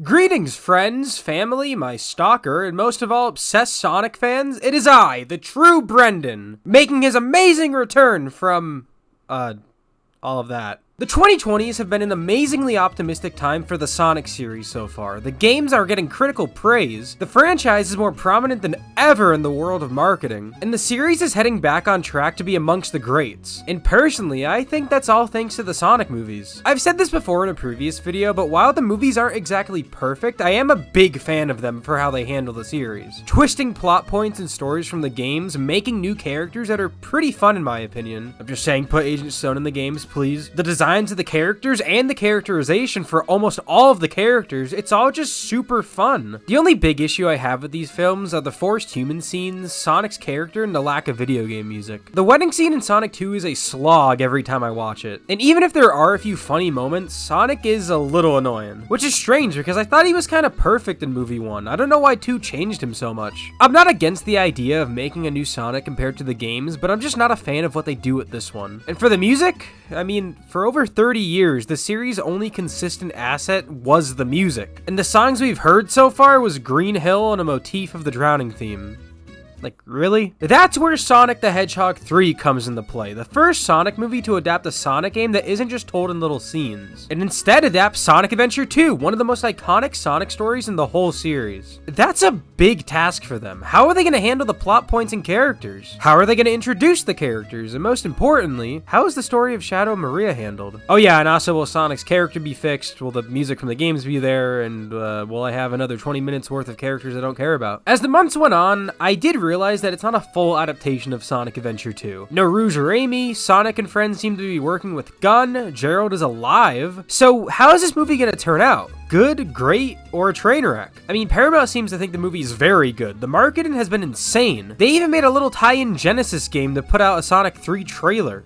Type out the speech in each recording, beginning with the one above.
Greetings, friends, family, my stalker, and most of all, obsessed Sonic fans. It is I, the true Brendan, making his amazing return from, all of that. The 2020s have been an amazingly optimistic time for the Sonic series so far. The games are getting critical praise, the franchise is more prominent than ever in the world of marketing, and the series is heading back on track to be amongst the greats. And personally, I think that's all thanks to the Sonic movies. I've said this before in a previous video, but while the movies aren't exactly perfect, I am a big fan of them for how they handle the series. Twisting plot points and stories from the games, making new characters that are pretty fun in my opinion. I'm just saying, put Agent Stone in the games, please. The designs of the characters and the characterization for almost all of the characters, it's all just super fun. The only big issue I have with these films are the forced human scenes, Sonic's character, and the lack of video game music. The wedding scene in Sonic 2 is a slog every time I watch it. And even if there are a few funny moments, Sonic is a little annoying. Which is strange because I thought he was kind of perfect in movie 1. I don't know why 2 changed him so much. I'm not against the idea of making a new Sonic compared to the games, but I'm just not a fan of what they do with this one. And for the music, I mean, for over 30 years, the series' only consistent asset was the music. And the songs we've heard so far was Green Hill and a motif of the Drowning theme. Like, really? That's where Sonic the Hedgehog 3 comes into play, the first Sonic movie to adapt a Sonic game that isn't just told in little scenes, and instead adapts Sonic Adventure 2, one of the most iconic Sonic stories in the whole series. That's a big task for them. How are they going to handle the plot points and characters? How are they going to introduce the characters? And most importantly, how is the story of Shadow and Maria handled? Oh yeah, and also, will Sonic's character be fixed? Will the music from the games be there? And will I have another 20 minutes worth of characters I don't care about? As the months went on, I did realize that it's not a full adaptation of Sonic Adventure 2. No Rouge or Amy, Sonic and friends seem to be working with Gun, Gerald is alive. So how is this movie gonna turn out? Good, great, or a train wreck? I mean, Paramount seems to think the movie is very good. The marketing has been insane. They even made a little tie-in Genesis game to put out a Sonic 3 trailer.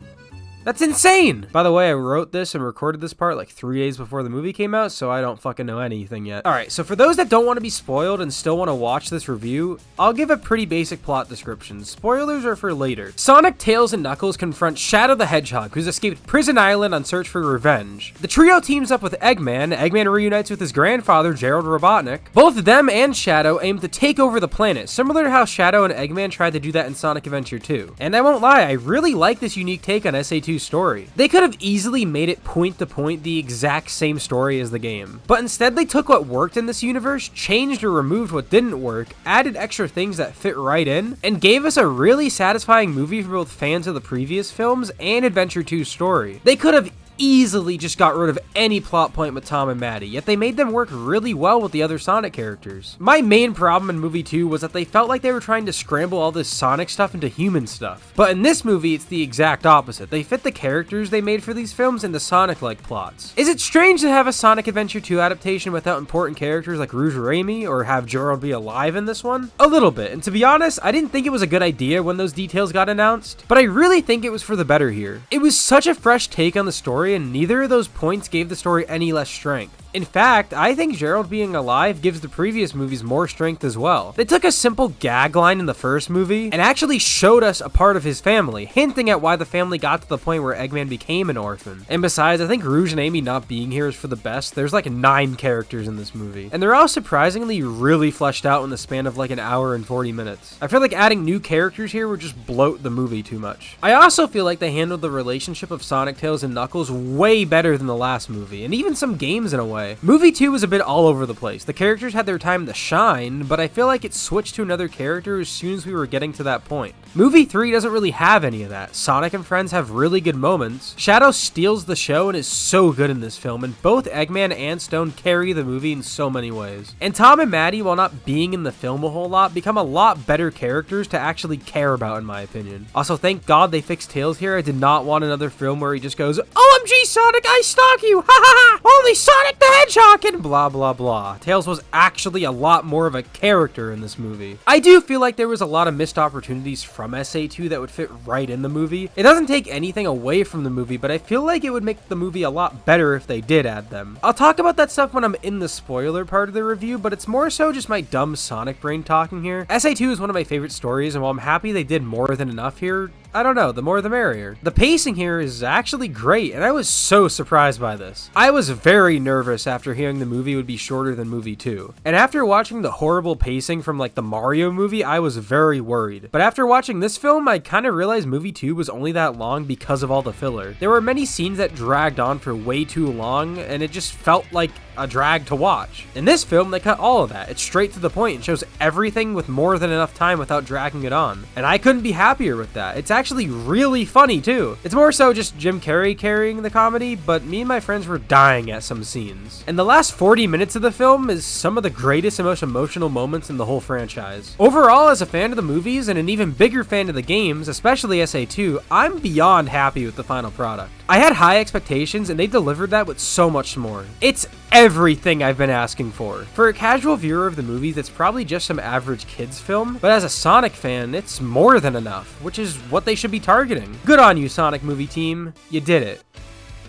That's insane! By the way, I wrote this and recorded this part like 3 days before the movie came out, so I don't fucking know anything yet. Alright, so for those that don't want to be spoiled and still want to watch this review, I'll give a pretty basic plot description. Spoilers are for later. Sonic, Tails, and Knuckles confront Shadow the Hedgehog, who's escaped Prison Island on search for revenge. The trio teams up with Eggman. Eggman reunites with his grandfather, Gerald Robotnik. Both of them and Shadow aim to take over the planet, similar to how Shadow and Eggman tried to do that in Sonic Adventure 2. And I won't lie, I really like this unique take on SA2 story. They could have easily made it point to point the exact same story as the game, but instead they took what worked in this universe, changed or removed what didn't work, added extra things that fit right in, and gave us a really satisfying movie for both fans of the previous films and Adventure 2's story. They could have easily just got rid of any plot point with Tom and Maddie, yet they made them work really well with the other Sonic characters. My main problem in movie 2 was that they felt like they were trying to scramble all this Sonic stuff into human stuff. But in this movie, it's the exact opposite. They fit the characters they made for these films into Sonic-like plots. Is it strange to have a Sonic Adventure 2 adaptation without important characters like Rouge or Amy, or have Gerald be alive in this one? A little bit, and to be honest, I didn't think it was a good idea when those details got announced, but I really think it was for the better here. It was such a fresh take on the story, and neither of those points gave the story any less strength. In fact, I think Gerald being alive gives the previous movies more strength as well. They took a simple gag line in the first movie and actually showed us a part of his family, hinting at why the family got to the point where Eggman became an orphan. And besides, I think Rouge and Amy not being here is for the best. There's like 9 characters in this movie, and they're all surprisingly really fleshed out in the span of like an hour and 40 minutes. I feel like adding new characters here would just bloat the movie too much. I also feel like they handled the relationship of Sonic, Tails, and Knuckles way better than the last movie, and even some games in a way. Movie 2 was a bit all over the place. The characters had their time to shine, but I feel like it switched to another character as soon as we were getting to that point. Movie 3 doesn't really have any of that. Sonic and friends have really good moments. Shadow steals the show and is so good in this film, and both Eggman and Stone carry the movie in so many ways. And Tom and Maddie, while not being in the film a whole lot, become a lot better characters to actually care about in my opinion. Also, thank God they fixed Tails here. I did not want another film where he just goes, OMG Sonic, I stalk you, ha ha ha, only Sonic the Hedgehog and blah blah blah. Tails was actually a lot more of a character in this movie. I do feel like there was a lot of missed opportunities from SA2 that would fit right in the movie. It doesn't take anything away from the movie, but I feel like it would make the movie a lot better if they did add them. I'll talk about that stuff when I'm in the spoiler part of the review, but it's more so just my dumb Sonic brain talking here. SA2 is one of my favorite stories, and while I'm happy they did more than enough here, I don't know, the more the merrier. The pacing here is actually great, and I was so surprised by this. I was very nervous after hearing the movie would be shorter than movie 2. And after watching the horrible pacing from like the Mario movie, I was very worried. But after watching this film, I kind of realized movie 2 was only that long because of all the filler. There were many scenes that dragged on for way too long, and it just felt like a drag to watch. In this film, they cut all of that. It's straight to the point and shows everything with more than enough time without dragging it on. And I couldn't be happier with that. It's actually really funny too. It's more so just Jim Carrey carrying the comedy, but me and my friends were dying at some scenes. And the last 40 minutes of the film is some of the greatest and most emotional moments in the whole franchise. Overall, as a fan of the movies and an even bigger fan of the games, especially SA2, I'm beyond happy with the final product. I had high expectations and they delivered that with so much more. It's everything I've been asking for. For a casual viewer of the movies, it's probably just some average kids film, but as a Sonic fan, it's more than enough, which is what they should be targeting. Good on you, Sonic movie team. You did it.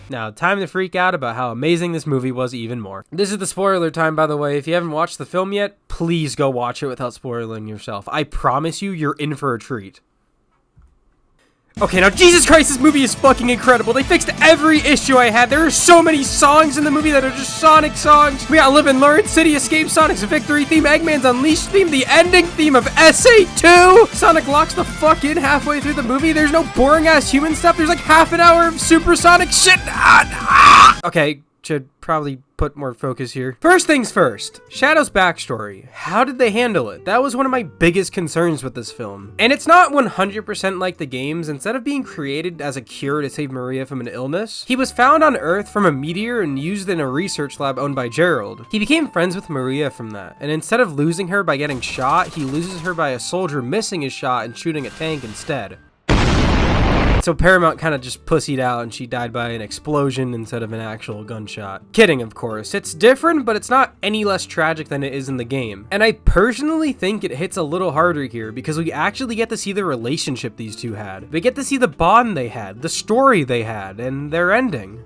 Now, time to freak out about how amazing this movie was even more. This is the spoiler time, by the way. If you haven't watched the film yet, please go watch it without spoiling yourself. I promise you're in for a treat. Okay, now Jesus Christ, this movie is fucking incredible. They fixed every issue I had. There are so many songs in the movie that are just Sonic songs. We got Live in Lawrence City, Escape, Sonic's Victory theme, Eggman's Unleashed theme, the ending theme of SA2. Sonic locks the fuck in halfway through the movie. There's no boring ass human stuff. There's like half an hour of supersonic shit. Okay, should probably put more focus here. First things first, Shadow's backstory. How did they handle it? That was one of my biggest concerns with this film. And it's not 100% like the games. Instead of being created as a cure to save Maria from an illness, he was found on Earth from a meteor and used in a research lab owned by Gerald. He became friends with Maria from that, and instead of losing her by getting shot, he loses her by a soldier missing his shot and shooting a tank instead. So Paramount kind of just pussied out and she died by an explosion instead of an actual gunshot. Kidding, of course. It's different, but it's not any less tragic than it is in the game. And I personally think it hits a little harder here because we actually get to see the relationship these two had. We get to see the bond they had, the story they had, and their ending.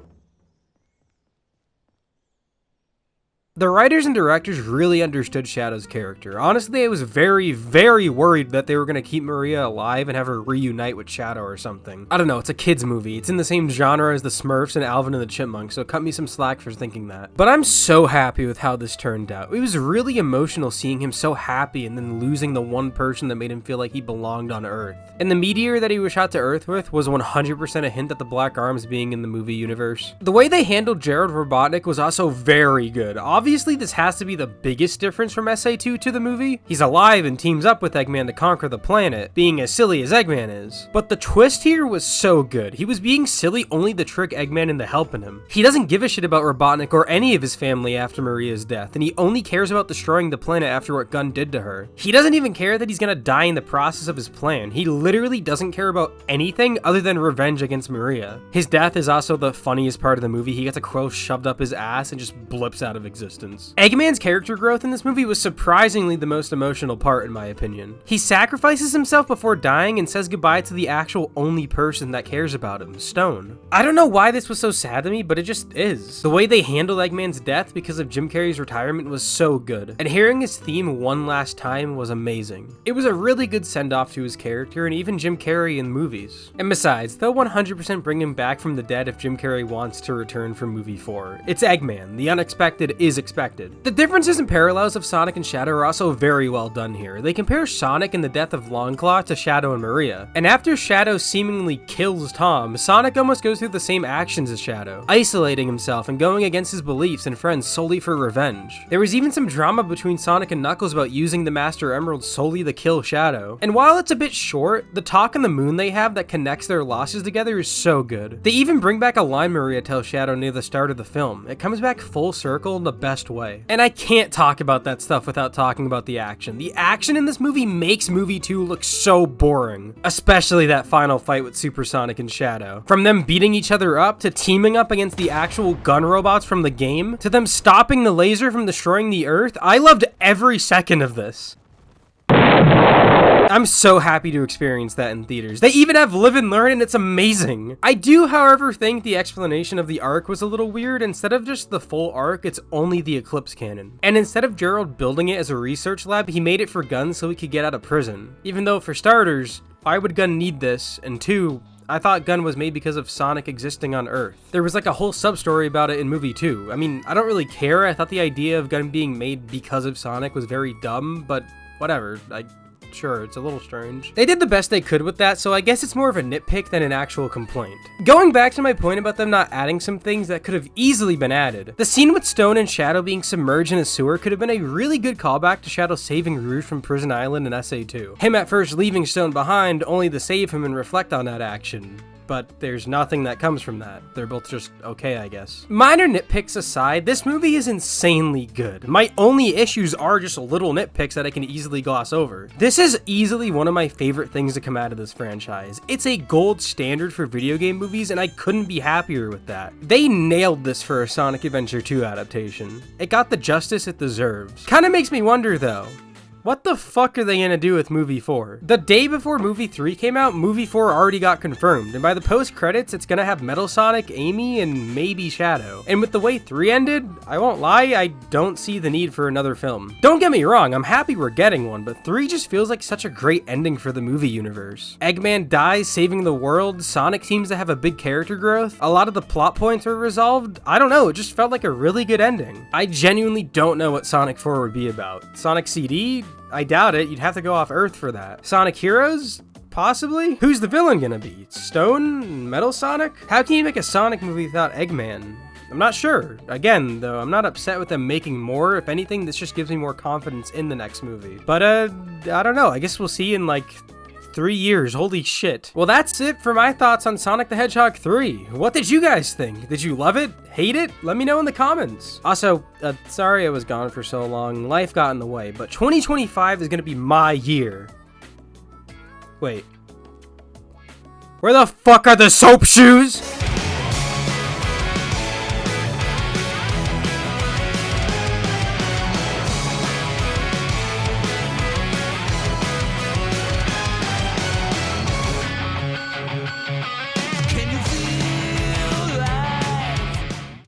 The writers and directors really understood Shadow's character. Honestly, I was very, very worried that they were going to keep Maria alive and have her reunite with Shadow or something. I don't know, it's a kid's movie. It's in the same genre as the Smurfs and Alvin and the Chipmunks, so cut me some slack for thinking that. But I'm so happy with how this turned out. It was really emotional seeing him so happy and then losing the one person that made him feel like he belonged on Earth. And the meteor that he was shot to Earth with was 100% a hint at the Black Arms being in the movie universe. The way they handled Gerald Robotnik was also very good. Obviously, this has to be the biggest difference from SA2 to the movie. He's alive and teams up with Eggman to conquer the planet, being as silly as Eggman is. But the twist here was so good. He was being silly only to trick Eggman into helping him. He doesn't give a shit about Robotnik or any of his family after Maria's death, and he only cares about destroying the planet after what Gunn did to her. He doesn't even care that he's gonna die in the process of his plan. He literally doesn't care about anything other than revenge against Maria. His death is also the funniest part of the movie. He gets a crow shoved up his ass and just blips out of existence. Eggman's character growth in this movie was surprisingly the most emotional part in my opinion. He sacrifices himself before dying and says goodbye to the actual only person that cares about him, Stone. I don't know why this was so sad to me, but it just is. The way they handled Eggman's death because of Jim Carrey's retirement was so good, and hearing his theme one last time was amazing. It was a really good send-off to his character and even Jim Carrey in movies. And besides, they'll 100% bring him back from the dead if Jim Carrey wants to return for movie 4. It's Eggman. The unexpected is expected. The differences and parallels of Sonic and Shadow are also very well done here. They compare Sonic and the death of Longclaw to Shadow and Maria. And after Shadow seemingly kills Tom, Sonic almost goes through the same actions as Shadow, isolating himself and going against his beliefs and friends solely for revenge. There was even some drama between Sonic and Knuckles about using the Master Emerald solely to kill Shadow. And while it's a bit short, the talk on the moon they have that connects their losses together is so good. They even bring back a line Maria tells Shadow near the start of the film. It comes back full circle in the best way. And I can't talk about that stuff without talking about the action. The action in this movie makes movie 2 look so boring, especially that final fight with Supersonic and Shadow. From them beating each other up, to teaming up against the actual gun robots from the game, to them stopping the laser from destroying the Earth, I loved every second of this. I'm so happy to experience that in theaters. They even have Live and Learn, and it's amazing. I do, however, think the explanation of the arc was a little weird. Instead of just the full arc, it's only the Eclipse Cannon. And instead of Gerald building it as a research lab, he made it for Gunn so he could get out of prison. Even though, for starters, why would Gunn need this? And two, I thought Gun was made because of Sonic existing on Earth. There was like a whole sub-story about it in movie 2. I mean, I don't really care. I thought the idea of Gun being made because of Sonic was very dumb, but whatever. Sure, it's a little strange. They did the best they could with that, so I guess it's more of a nitpick than an actual complaint. Going back to my point about them not adding some things that could have easily been added, the scene with Stone and Shadow being submerged in a sewer could have been a really good callback to Shadow saving Rouge from Prison Island in SA2. Him at first leaving Stone behind, only to save him and reflect on that action. But there's nothing that comes from that. They're both just okay, I guess. Minor nitpicks aside, this movie is insanely good. My only issues are just little nitpicks that I can easily gloss over. This is easily one of my favorite things to come out of this franchise. It's a gold standard for video game movies, and I couldn't be happier with that. They nailed this for a Sonic Adventure 2 adaptation. It got the justice it deserves. Kinda makes me wonder though, what the fuck are they gonna do with movie 4? The day before movie 3 came out, movie 4 already got confirmed, and by the post-credits, it's gonna have Metal Sonic, Amy, and maybe Shadow. And with the way 3 ended, I won't lie, I don't see the need for another film. Don't get me wrong, I'm happy we're getting one, but 3 just feels like such a great ending for the movie universe. Eggman dies saving the world, Sonic seems to have a big character growth, a lot of the plot points were resolved, I don't know, it just felt like a really good ending. I genuinely don't know what Sonic 4 would be about. Sonic CD? I doubt it, you'd have to go off Earth for that. Sonic Heroes? Possibly? Who's the villain gonna be? Stone? Metal Sonic? How can you make a Sonic movie without Eggman? I'm not sure. Again, though, I'm not upset with them making more. If anything, this just gives me more confidence in the next movie. But, I don't know. I guess we'll see in, like, 3 years. Holy shit. Well, that's it for my thoughts on Sonic the Hedgehog 3. What did you guys think? Did you love it? Hate it? Let me know in the comments. Also, sorry I was gone for so long. Life got in the way, but 2025 is gonna be my year. Wait. Where the fuck are the soap shoes?